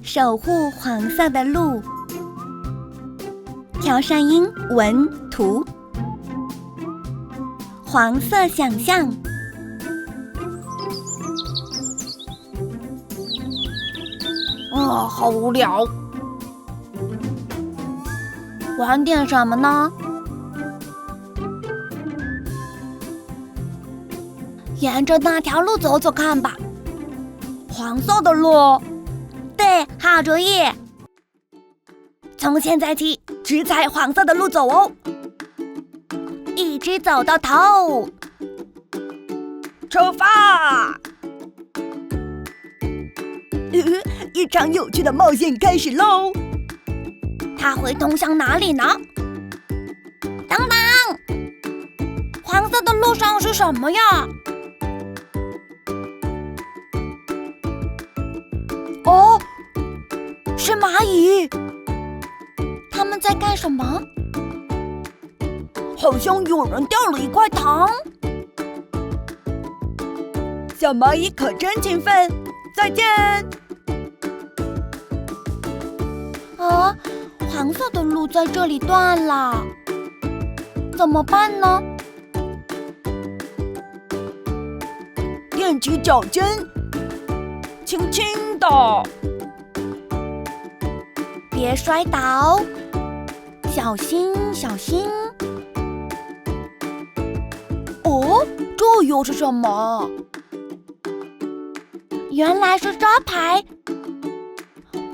守护黄色的路。朴善英文图，黄色想象。好无聊，玩点什么呢？沿着那条路走走看吧。黄色的路，对，好主意。从现在起，只踩黄色的路走哦，一直走到头。出发！一场有趣的冒险开始喽！它会通向哪里呢？等等，黄色的路上是什么呀？哦，是蚂蚁。他们在干什么？好像有人掉了一块糖。小蚂蚁可真勤奋，再见。黄色的路在这里断了，怎么办呢？踮起脚尖，轻轻的，别摔倒，小心小心。哦，这又是什么？原来是招牌。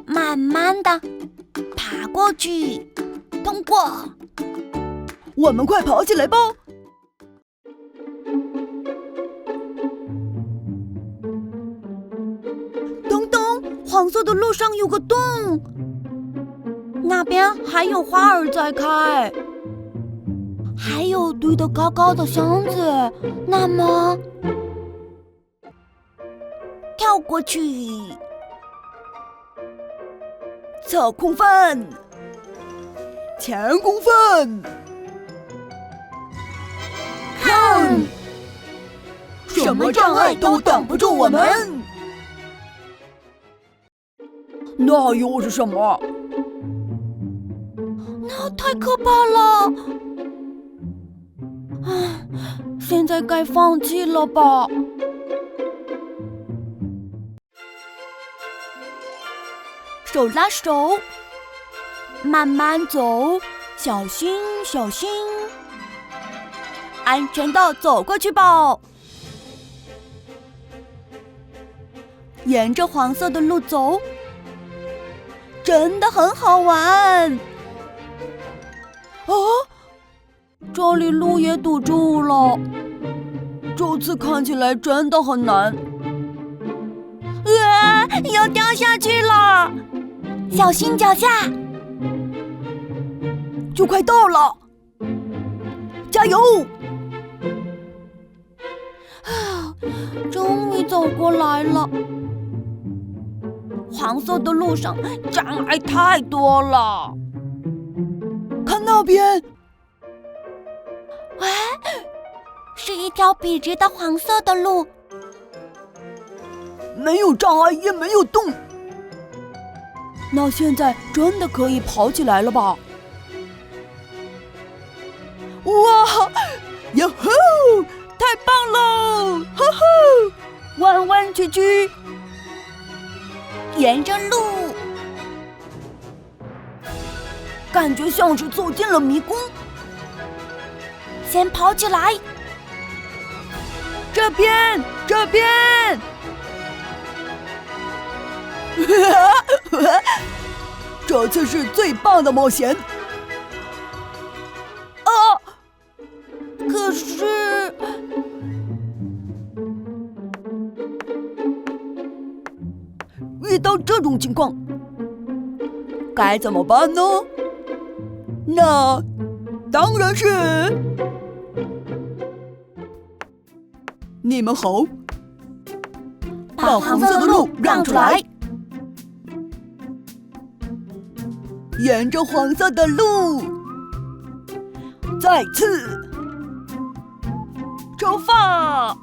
慢慢的爬过去，通过。我们快跑起来吧！等等，黄色的路上有个洞，那边还有花儿在开，还有堆得高高的箱子。那么，跳过去。侧空翻，前空翻，看，什么障碍都挡不住我们。那又是什么？那太可怕了！现在该放弃了吧？手拉手，慢慢走，小心小心，安全地走过去吧。沿着黄色的路走，真的很好玩。这里路也堵住了，这次看起来真的很难。要掉下去了！小心脚下，就快到了，加油！终于走过来了。黄色的路上障碍太多了，看那边，是一条笔直的黄色的路，没有障碍也没有洞。那现在真的可以跑起来了吧？哇，哟吼，太棒了！呵呵，弯弯曲曲，沿着路，感觉像是走进了迷宫。先跑起来，这边，这边。这次是最棒的冒险。可是遇到这种情况该怎么办呢？那当然是你们好，把黄色的路让出来。沿着黄色的路，再次出发。